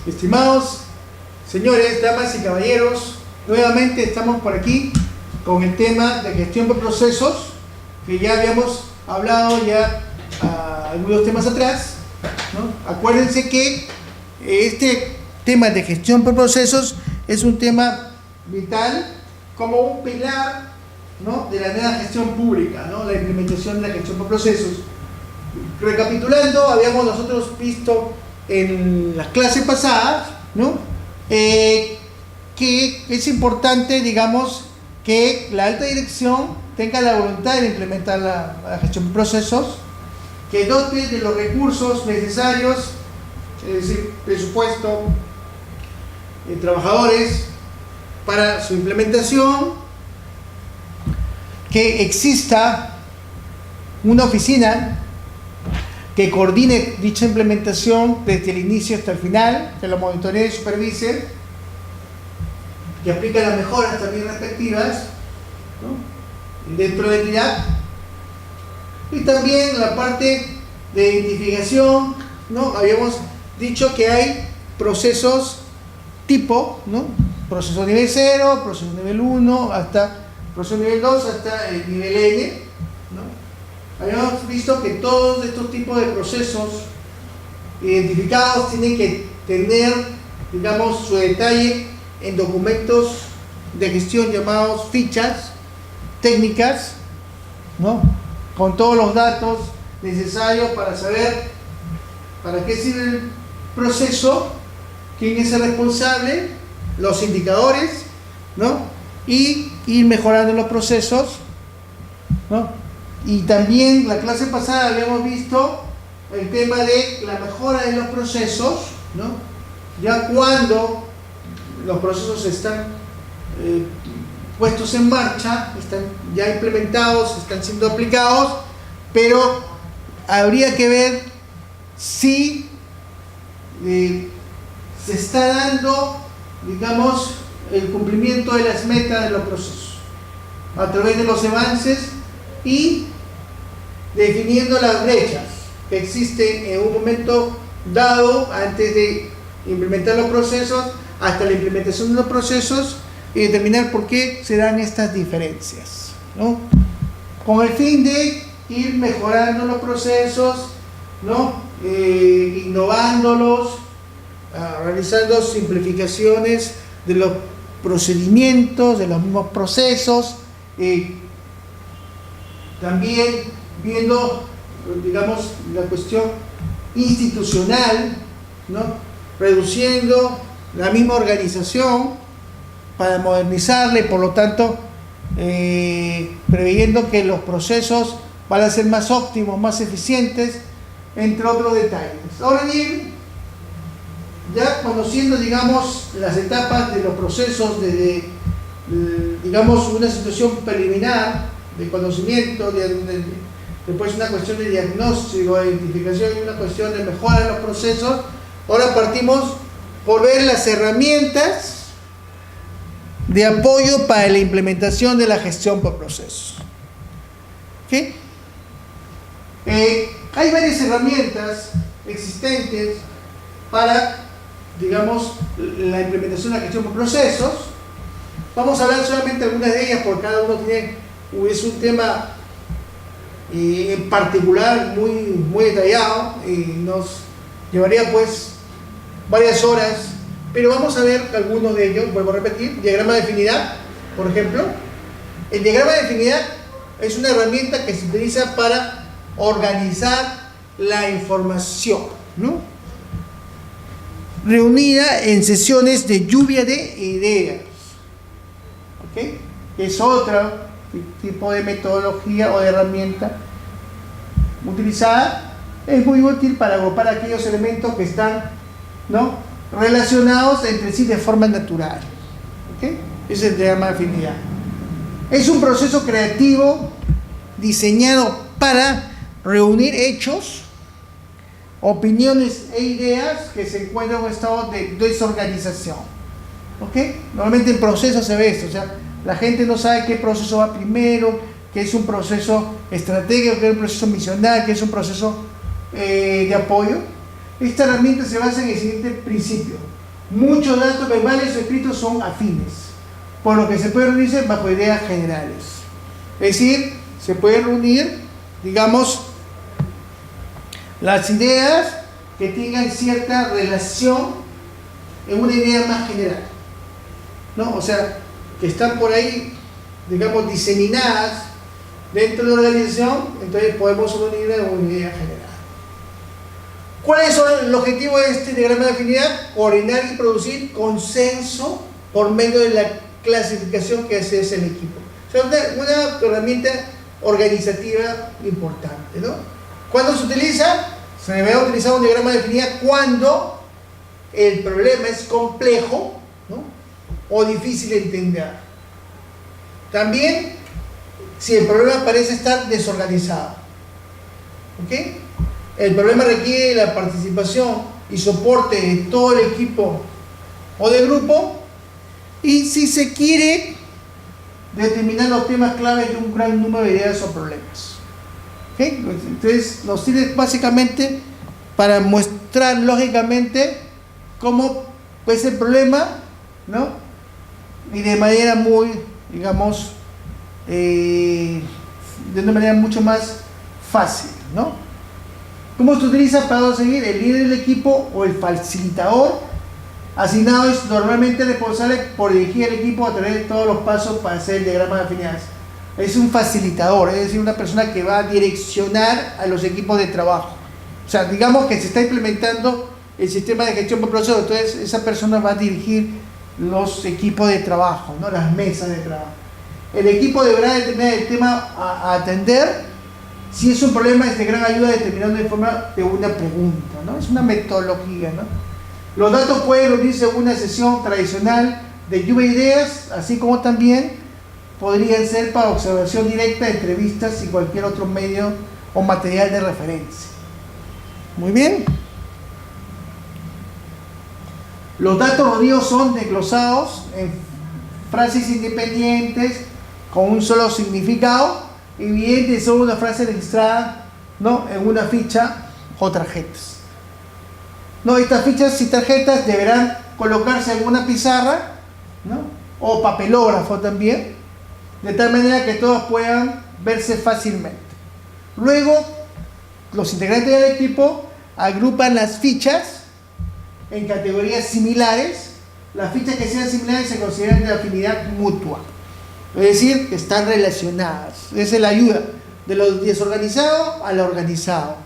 Estimados señores, damas y caballeros, nuevamente estamos por aquí con el tema de gestión por procesos, que ya habíamos hablado algunos temas atrás, ¿no? Acuérdense que este tema de gestión por procesos es un tema vital como un pilar, ¿no?, de la nueva gestión pública, ¿no?, la implementación de la gestión por procesos. Recapitulando, habíamos nosotros visto en las clases pasadas, ¿no?, que es importante, digamos, que la alta dirección tenga la voluntad de implementar la gestión por procesos, que dote de los recursos necesarios, es decir, presupuesto, trabajadores para su implementación, que exista una oficina que coordine dicha implementación desde el inicio hasta el final, que lo monitoree y supervise, que aplique las mejoras también respectivas, ¿no?, dentro de la entidad, y también la parte de identificación, ¿no? Habíamos dicho que hay procesos tipo, ¿no?, proceso nivel 0, proceso nivel 1, hasta proceso nivel 2, hasta el nivel N, ¿no? Habíamos visto que todos estos tipos de procesos identificados tienen que tener, digamos, su detalle en documentos de gestión llamados fichas técnicas, ¿no?, con todos los datos necesarios para saber para qué sirve el proceso, quién es el responsable, los indicadores, ¿no?, y ir mejorando los procesos, ¿no? Y también la clase pasada habíamos visto el tema de la mejora de los procesos, ¿no?, ya cuando los procesos están puestos en marcha, están ya implementados, están siendo aplicados, pero habría que ver si se está dando, digamos, el cumplimiento de las metas de los procesos a través de los avances y definiendo las brechas que existen en un momento dado antes de implementar los procesos hasta la implementación de los procesos y determinar por qué se dan estas diferencias, ¿no?, con el fin de ir mejorando los procesos, ¿no?, innovándolos, realizando simplificaciones de los procedimientos, de los mismos procesos, también viendo, digamos, la cuestión institucional, ¿no?, reduciendo la misma organización para modernizarla y por lo tanto preveyendo que los procesos van a ser más óptimos, más eficientes, entre otros detalles. Ahora bien, ya conociendo, digamos, las etapas de los procesos desde, digamos, una situación preliminar de conocimiento, después una cuestión de diagnóstico, de identificación y una cuestión de mejora de los procesos, ahora partimos por ver las herramientas de apoyo para la implementación de la gestión por procesos. ¿Okay? Hay varias herramientas existentes para, digamos, la implementación de la gestión por procesos. Vamos a hablar solamente de algunas de ellas porque cada uno es un tema en particular muy detallado y nos llevaría pues varias horas, pero vamos a ver algunos de ellos. Vuelvo a repetir: diagrama de afinidad, por ejemplo. El diagrama de afinidad es una herramienta que se utiliza para organizar la información, ¿no?, reunida en sesiones de lluvia de ideas. ¿Okay? Es otro tipo de metodología o de herramienta utilizada. Es muy útil para agrupar aquellos elementos que están, ¿no?, relacionados entre sí de forma natural. ¿Okay? Ese es el diagrama de afinidad. Es un proceso creativo diseñado para reunir hechos, opiniones e ideas que se encuentran en un estado de desorganización. ¿Okay? Normalmente en procesos se ve esto, o sea, la gente no sabe qué proceso va primero, qué es un proceso estratégico, qué es un proceso misional, qué es un proceso de apoyo. Esta herramienta se basa en el siguiente principio: Muchos datos verbales o escritos son afines, por lo que se puede reunirse bajo ideas generales. Es decir, se pueden reunir, digamos, las ideas que tengan cierta relación en una idea más general, ¿no? O sea, que están por ahí, digamos, diseminadas dentro de la organización, entonces podemos unir en una idea general. ¿Cuál es el objetivo de este diagrama de afinidad? Coordinar y producir consenso por medio de la clasificación que hace el equipo. O sea, una herramienta organizativa importante, ¿no? ¿Cuándo se utiliza? Se debe utilizar un diagrama de afinidad cuando el problema es complejo, ¿no? O difícil de entender. También si el problema parece estar desorganizado. ¿Ok? El problema requiere la participación y soporte de todo el equipo o del grupo, y si se quiere determinar los temas claves de un gran número de ideas o problemas. ¿Okay? Entonces nos sirve básicamente para mostrar lógicamente cómo es el problema, ¿no? Y de manera muy, digamos, de una manera mucho más fácil, ¿no? ¿Cómo se utiliza para seguir? El líder del equipo o el facilitador asignado es normalmente responsable por dirigir el equipo a través de todos los pasos para hacer el diagrama de afinidades. Es un facilitador, es decir, una persona que va a direccionar a los equipos de trabajo. O sea, digamos que se está implementando el sistema de gestión por proceso, entonces esa persona va a dirigir los equipos de trabajo, ¿no? Las mesas de trabajo. El equipo deberá determinar el tema a atender. Si es un problema, es de gran ayuda determinando en forma de una pregunta, ¿no? Es una metodología, ¿no? Los datos pueden reunirse en una sesión tradicional de lluvia de ideas, así como también podrían ser para observación directa, entrevistas y cualquier otro medio o material de referencia. Muy bien. Los datos reunidos son desglosados en frases independientes con un solo significado, evidente son una frase registrada, ¿no? En una ficha o tarjetas. ¿No? Estas fichas y tarjetas deberán colocarse en una pizarra, ¿no? O papelógrafo también, de tal manera que todos puedan verse fácilmente. Luego, los integrantes del equipo agrupan las fichas en categorías similares. Las fichas que sean similares se consideran de afinidad mutua, es decir, que están relacionadas. Esa es la ayuda de lo desorganizado a lo organizado,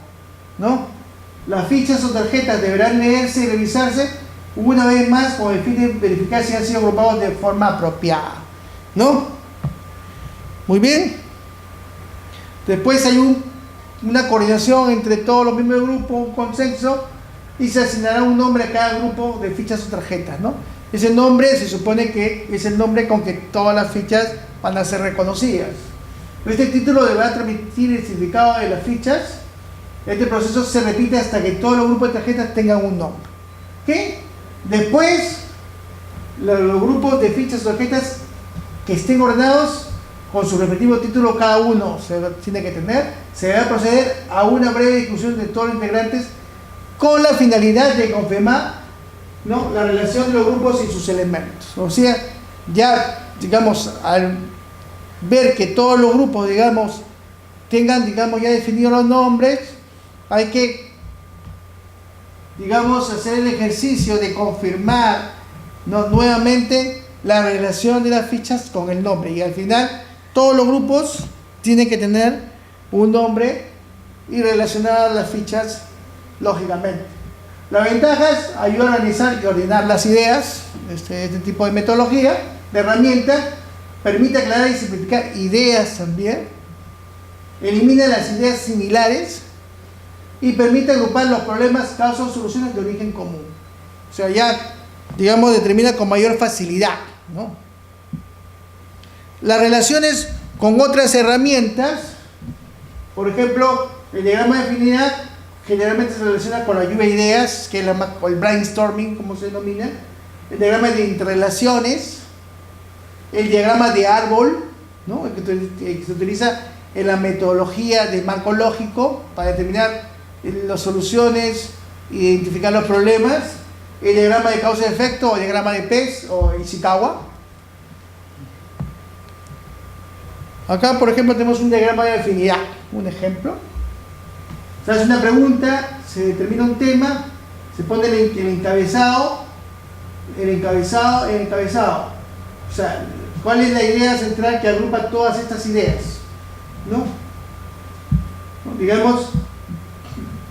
¿no? Las fichas o tarjetas deberán leerse y revisarse una vez más con el fin de verificar si han sido agrupados de forma apropiada, ¿no? Muy bien. Después hay una coordinación entre todos los miembros del grupo, un consenso, y se asignará un nombre a cada grupo de fichas o tarjetas, ¿no? Ese nombre se supone que es el nombre con que todas las fichas van a ser reconocidas. Este título deberá transmitir el significado de las fichas. Este proceso se repite hasta que todos los grupos de tarjetas tengan un nombre. ¿Ok? Después, los grupos de fichas o tarjetas que estén ordenados con su respectivo título, cada uno se tiene que tener. Se deberá proceder a una breve discusión de todos los integrantes con la finalidad de confirmar, ¿no?, la relación de los grupos y sus elementos. O sea, ya, digamos, al ver que todos los grupos, digamos, tengan, digamos, ya definidos los nombres, hay que, digamos, hacer el ejercicio de confirmar, ¿no?, nuevamente la relación de las fichas con el nombre, y al final todos los grupos tienen que tener un nombre y relacionar las fichas lógicamente. Las ventajas: ayuda a organizar y ordenar las ideas. Este tipo de metodología, de herramienta, permite aclarar y simplificar ideas también, elimina las ideas similares y permite agrupar los problemas, causas o soluciones de origen común. O sea, ya, digamos, determina con mayor facilidad, ¿no? Las relaciones con otras herramientas, por ejemplo, el diagrama de afinidad generalmente se relaciona con la lluvia de ideas, que es el brainstorming, como se denomina, el diagrama de interrelaciones, el diagrama de árbol, ¿no?, el que se utiliza en la metodología de marco lógico para determinar las soluciones, identificar los problemas, el diagrama de causa y efecto o el diagrama de Pez o Ishikawa. Acá, por ejemplo, tenemos un diagrama de afinidad, un ejemplo. Se hace una pregunta, se determina un tema, se pone el encabezado. O sea, ¿cuál es la idea central que agrupa todas estas ideas? ¿No? Digamos,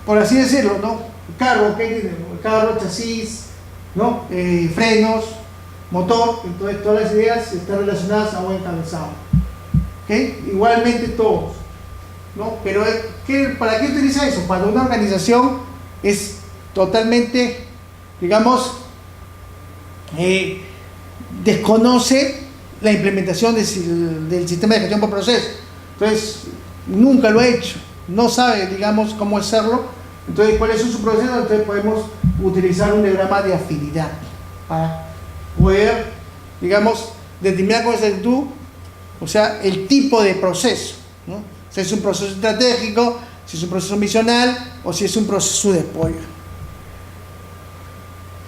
por así decirlo, ¿no? El carro, ¿qué tiene? El carro, chasis, ¿no? Frenos, motor, entonces todas las ideas están relacionadas a un encabezado. ¿Okay? Igualmente todos, ¿no? Pero ¿para qué utiliza eso? Cuando una organización es totalmente, digamos, desconoce la implementación del sistema de gestión por proceso. Entonces, nunca lo ha hecho, no sabe, digamos, cómo hacerlo. Entonces, ¿cuál es su proceso? Entonces, podemos utilizar un diagrama de afinidad para poder, digamos, determinar con exactitud, o sea, el tipo de proceso, ¿no? Si es un proceso estratégico, si es un proceso misional o si es un proceso de apoyo.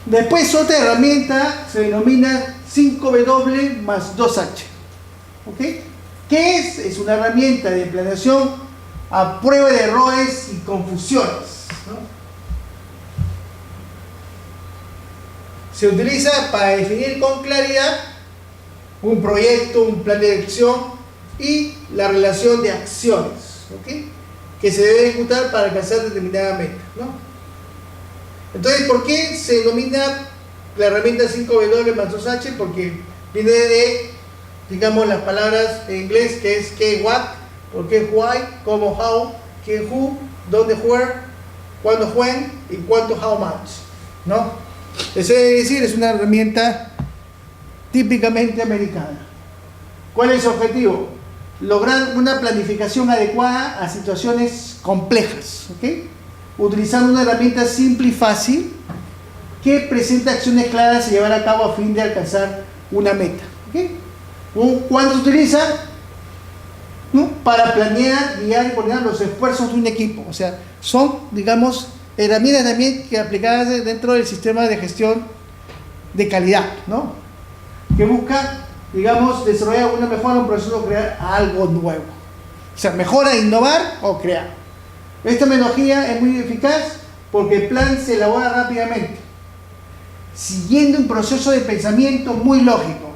Después otra herramienta se denomina 5W más 2H. ¿Ok? ¿Qué es? Es una herramienta de planeación a prueba de errores y confusiones, ¿no? Se utiliza para definir con claridad un proyecto, un plan de acción y la relación de acciones, ¿ok?, que se debe ejecutar para alcanzar determinada meta, ¿no? Entonces, ¿por qué se denomina la herramienta 5W más 2H? Porque viene de, digamos, las palabras en inglés que es qué, what, por qué, why, cómo, how, qué, who, dónde, where, cuándo, when y cuánto, how much, ¿no? Eso es decir, es una herramienta típicamente americana. ¿Cuál es su objetivo? Lograr una planificación adecuada a situaciones complejas, ¿ok?, utilizando una herramienta simple y fácil que presenta acciones claras a llevar a cabo a fin de alcanzar una meta, ¿ok? ¿Cuándo se utiliza? ¿No? Para planear, guiar y coordinar los esfuerzos de un equipo. O sea, son, digamos, herramientas también que aplicadas dentro del sistema de gestión de calidad, ¿no?, que busca, digamos, desarrollar una mejora, un proceso de crear algo nuevo. O sea, mejora, innovar o crear. Esta metodología es muy eficaz porque el plan se elabora rápidamente, siguiendo un proceso de pensamiento muy lógico,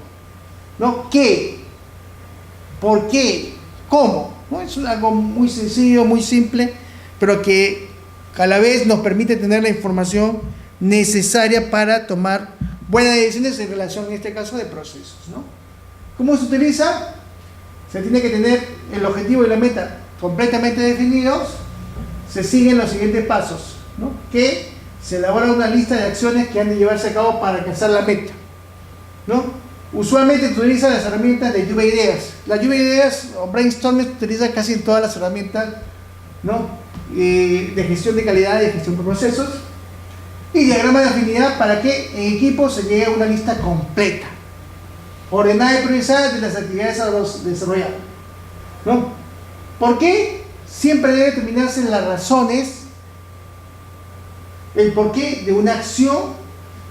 ¿no? ¿Qué? ¿Por qué? ¿Cómo? ¿No? Es algo muy sencillo, muy simple, pero que a la vez nos permite tener la información necesaria para tomar buenas decisiones en relación, en este caso, de procesos, ¿no? ¿Cómo se utiliza? Se tiene que tener el objetivo y la meta completamente definidos. Se siguen los siguientes pasos, ¿no? Que se elabora una lista de acciones que han de llevarse a cabo para alcanzar la meta, ¿no? Usualmente se utilizan las herramientas de lluvia de ideas. La lluvia de ideas o brainstorming se utiliza casi en todas las herramientas, ¿no?, de gestión de calidad y de gestión de procesos. Y diagrama de afinidad para que en equipo se llegue a una lista completa, ordenada y priorizada de las actividades a desarrollar, ¿no? ¿Por qué? Siempre debe determinarse las razones, el porqué de una acción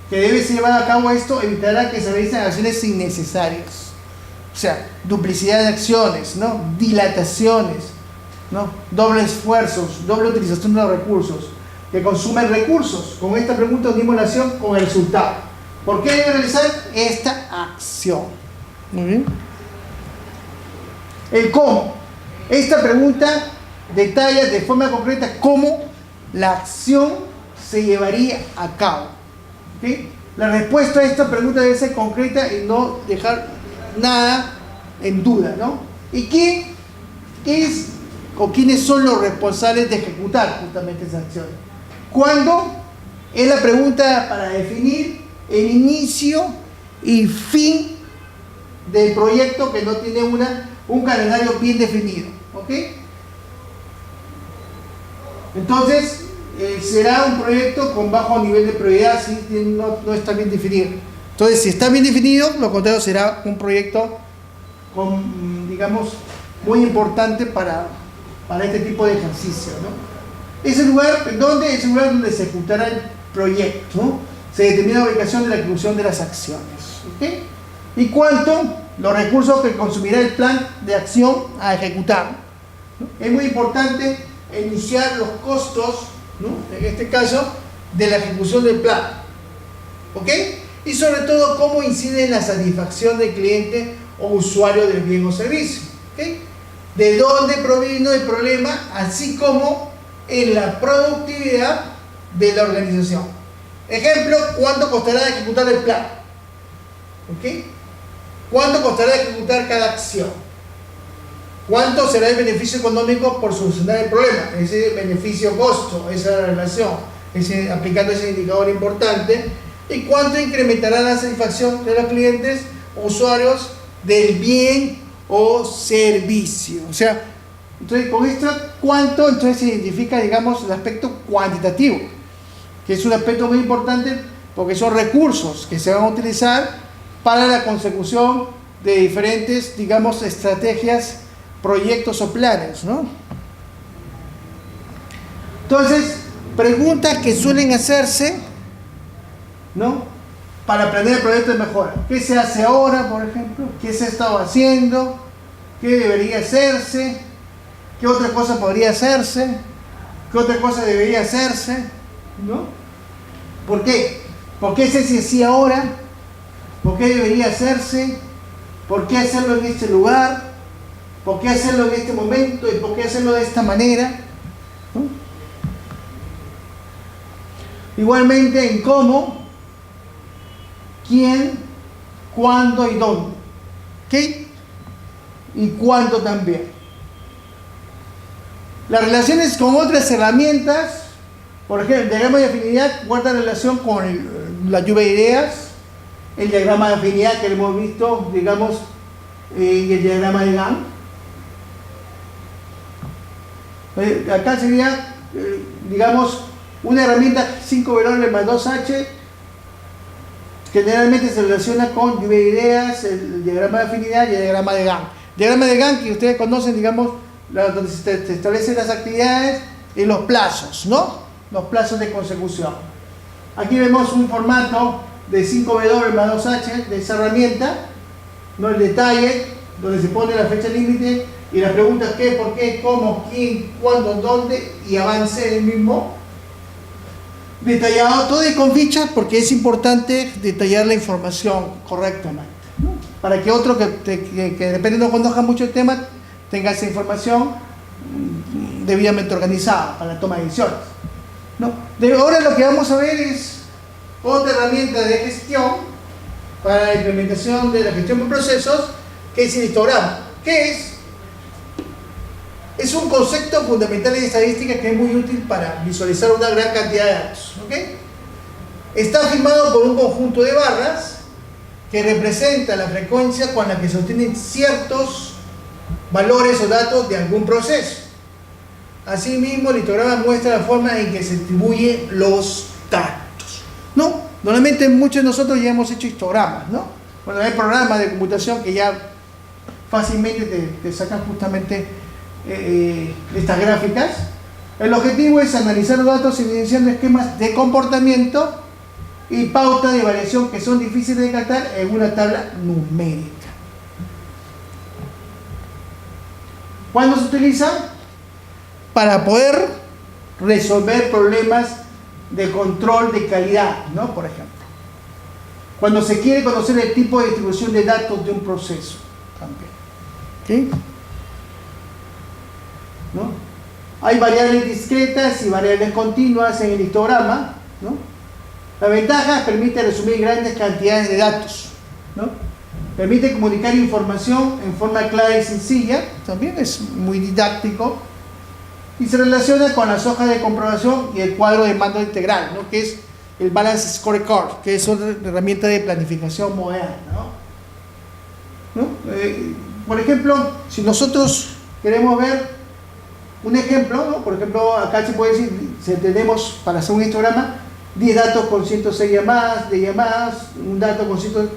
que debe ser llevada a cabo. Esto evitará que se realicen acciones innecesarias, o sea, duplicidad de acciones, ¿no?, dilataciones, ¿no?, doble esfuerzos, doble utilización de los recursos, que consumen recursos. Con esta pregunta unimos la acción con el resultado. ¿Por qué debe realizar esta acción? Muy bien. El cómo. Esta pregunta detalla de forma concreta cómo la acción se llevaría a cabo, ¿okay? La respuesta a esta pregunta debe ser concreta y no dejar nada en duda, ¿no? ¿Y quién es o quiénes son los responsables de ejecutar justamente esa acción? ¿Cuándo? Es la pregunta para definir el inicio y fin del proyecto que no tiene un calendario bien definido, ¿ok? Entonces, será un proyecto con bajo nivel de prioridad si no está bien definido. Entonces, si está bien definido, lo contrario será un proyecto con, digamos, muy importante para este tipo de ejercicio, ¿no? Es el lugar donde se ejecutará el proyecto, ¿no? se determina la ubicación de la ejecución de las acciones. ¿Ok? ¿Y cuánto? Los recursos que consumirá el plan de acción a ejecutar, ¿no? Es muy importante iniciar los costos, ¿no? En este caso, de la ejecución del plan. ¿Ok? Y sobre todo, cómo incide en la satisfacción del cliente o usuario del bien o servicio. ¿Ok? De dónde provino el problema, así como en la productividad de la organización. Ejemplo, ¿cuánto costará ejecutar el plan? ¿Ok? ¿Cuánto costará ejecutar cada acción? ¿Cuánto será el beneficio económico por solucionar el problema? Ese beneficio-costo, esa relación, aplicando ese indicador importante. ¿Y cuánto incrementará la satisfacción de los clientes o usuarios del bien o servicio? O sea, entonces con esto, ¿cuánto? Entonces se identifica, digamos, el aspecto cuantitativo, que es un aspecto muy importante porque son recursos que se van a utilizar para la consecución de diferentes, digamos, estrategias, proyectos o planes, ¿no? Entonces, preguntas que suelen hacerse, ¿no? Para planear el proyecto de mejora. ¿Qué se hace ahora, por ejemplo? ¿Qué se ha estado haciendo? ¿Qué debería hacerse? ¿Qué otra cosa podría hacerse? ¿Qué otra cosa debería hacerse? ¿No? ¿Por qué? ¿Por qué se hace así ahora? ¿Por qué debería hacerse? ¿Por qué hacerlo en este lugar? ¿Por qué hacerlo en este momento? ¿Y por qué hacerlo de esta manera? ¿No? Igualmente en cómo, quién, cuándo y dónde. ¿Ok? Y cuándo también. Las relaciones con otras herramientas, por ejemplo, el diagrama de afinidad guarda relación con la lluvia de ideas, el diagrama de afinidad que hemos visto, digamos, y el diagrama de Gantt. Acá sería, digamos, una herramienta 5W más 2H, generalmente se relaciona con lluvia de ideas, el diagrama de afinidad y el diagrama de Gantt. El diagrama de Gantt que ustedes conocen, digamos, donde se establecen las actividades y los plazos, ¿no? Los plazos de consecución. Aquí vemos un formato de 5W más 2H de esa herramienta, ¿no? El detalle, donde se pone la fecha límite y las preguntas qué, por qué, cómo, quién, cuándo, dónde y avance el mismo. Detallado, todo y con fichas, porque es importante detallar la información correctamente, ¿no? Para que otro que de repente no conozca mucho el tema tenga esa información debidamente organizada para la toma de decisiones, ¿no? Ahora lo que vamos a ver es otra herramienta de gestión para la implementación de la gestión por procesos, que es el histograma. ¿Qué es? Es un concepto fundamental en estadística que es muy útil para visualizar una gran cantidad de datos. ¿Ok? Está firmado por un conjunto de barras que representa la frecuencia con la que se obtienen ciertos valores o datos de algún proceso. Asimismo, el histograma muestra la forma en que se distribuyen los datos, ¿no? Normalmente muchos de nosotros ya hemos hecho histogramas, ¿no? Bueno, hay programas de computación que ya fácilmente te sacan justamente estas gráficas. El objetivo es analizar los datos evidenciando esquemas de comportamiento y pautas de variación que son difíciles de captar en una tabla numérica. ¿Cuándo se utiliza? Para poder resolver problemas de control de calidad, ¿no? Por ejemplo, cuando se quiere conocer el tipo de distribución de datos de un proceso también. ¿Ok? ¿No? Hay variables discretas y variables continuas en el histograma, ¿no? La ventaja permite resumir grandes cantidades de datos, ¿no? Permite comunicar información en forma clara y sencilla, también es muy didáctico, y se relaciona con las hojas de comprobación y el cuadro de mando integral, ¿no? Que es el Balance Scorecard, que es otra herramienta de planificación moderna, ¿no? Por ejemplo, si nosotros queremos ver un ejemplo, ¿no? Por ejemplo, acá se puede decir, si tenemos para hacer un histograma 10 datos con 106 llamadas, de llamadas, un dato con 100.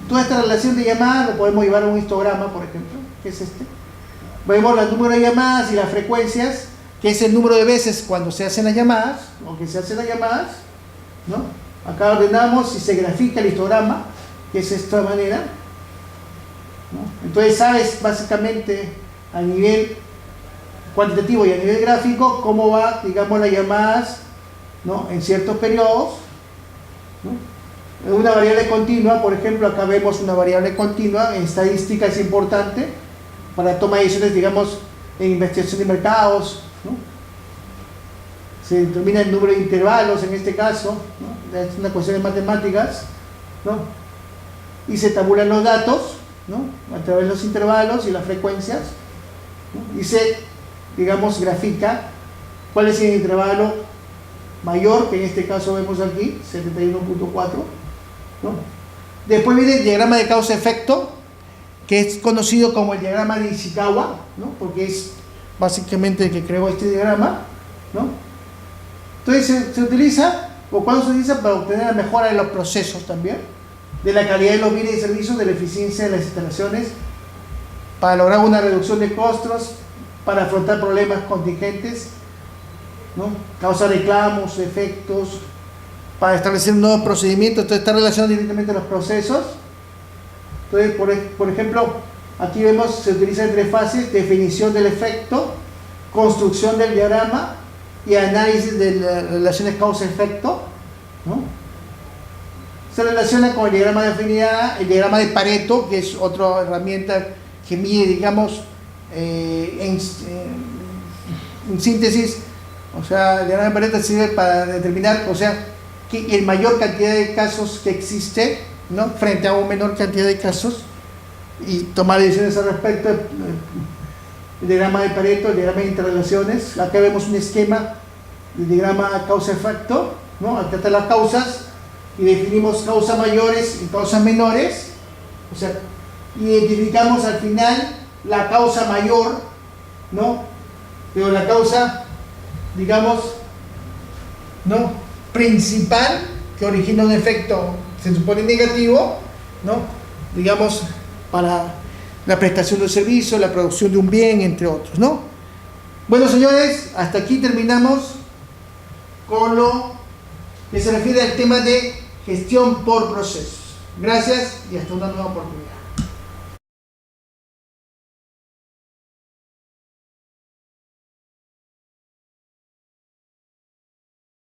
Toda esta relación de llamadas lo podemos llevar a un histograma, por ejemplo, que es este. Vemos el número de llamadas y las frecuencias, que es el número de veces cuando se hacen las llamadas, o que se hacen las llamadas, ¿no? Acá ordenamos y se grafica el histograma, que es de esta manera, ¿no? Entonces sabes básicamente a nivel cuantitativo y a nivel gráfico cómo va, digamos, las llamadas, ¿no?, en ciertos periodos, ¿no? Una variable continua, por ejemplo, acá vemos una variable continua, en estadística es importante para toma de decisiones, digamos, en investigación de mercados, ¿no? Se determina el número de intervalos en este caso, ¿no? Es una cuestión de matemáticas, ¿no? Y se tabulan los datos, ¿no?, a través de los intervalos y las frecuencias, ¿no? Y se, digamos, grafica cuál es el intervalo mayor, que en este caso vemos aquí, 71.4, ¿no? Después viene el diagrama de causa-efecto, que es conocido como el diagrama de Ishikawa, ¿no?, porque es básicamente el que creó este diagrama, ¿no? Entonces se utiliza, o cuando se utiliza, para obtener la mejora de los procesos también, de la calidad de los bienes y servicios, de la eficiencia de las instalaciones, para lograr una reducción de costos, para afrontar problemas contingentes, ¿no?, causar reclamos, efectos, para establecer nuevos procedimientos. Entonces está relacionado directamente a los procesos. Entonces, por ejemplo, aquí vemos, se utiliza en 3 fases: definición del efecto, construcción del diagrama y análisis de las relaciones causa-efecto, ¿no? Se relaciona con el diagrama de afinidad, el diagrama de Pareto, que es otra herramienta que mide, digamos, en síntesis, o sea, el diagrama de Pareto sirve para determinar, o sea, que el mayor cantidad de casos que existe, ¿no?, frente a una menor cantidad de casos, y tomar decisiones al respecto. El diagrama de Pareto, el diagrama de interrelaciones. Acá vemos un esquema del diagrama causa-efecto, ¿no? Acá están las causas y definimos causas mayores y causas menores, o sea, identificamos al final la causa mayor, ¿no?, pero la causa, digamos, ¿no?, principal, que origina un efecto, se supone negativo, ¿no?, digamos, para la prestación de un servicio, la producción de un bien, entre otros, ¿no? Bueno, señores, hasta aquí terminamos con lo que se refiere al tema de gestión por procesos. Gracias y hasta una nueva oportunidad.